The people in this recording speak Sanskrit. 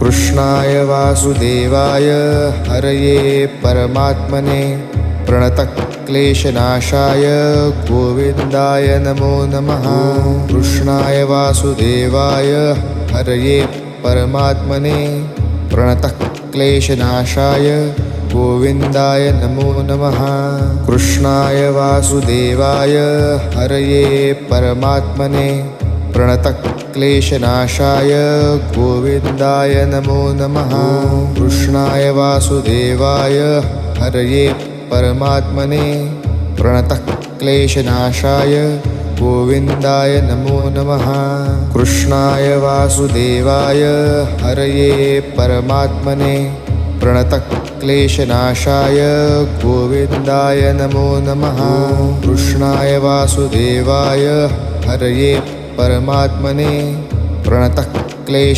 कृष्णाय वासुदेवाय हरये परमात्मने प्रणतक्लेशनाशाय गोविन्दाय नमो नमः। कृष्णाय वासुदेवाय हरये परमात्मने प्रणतक्लेशनाशाय गोविन्दाय नमो नमः। कृष्णाय वासुदेवाय हरये परमात्मने प्रणतक्लेशनाशाय गोविन्दाय नमो नमः। कृष्णाय वासुदेवाय हरये परमात्मने प्रणतक्लेशनाशाय गोविन्दाय नमो नमः। कृष्णाय वासुदेवाय हरये परमात्मने प्रणतक्लेशनाशाय गोविन्दाय नमो नमः। कृष्णाय वासुदेवाय हरये परमात्मने प्रणतक्लेश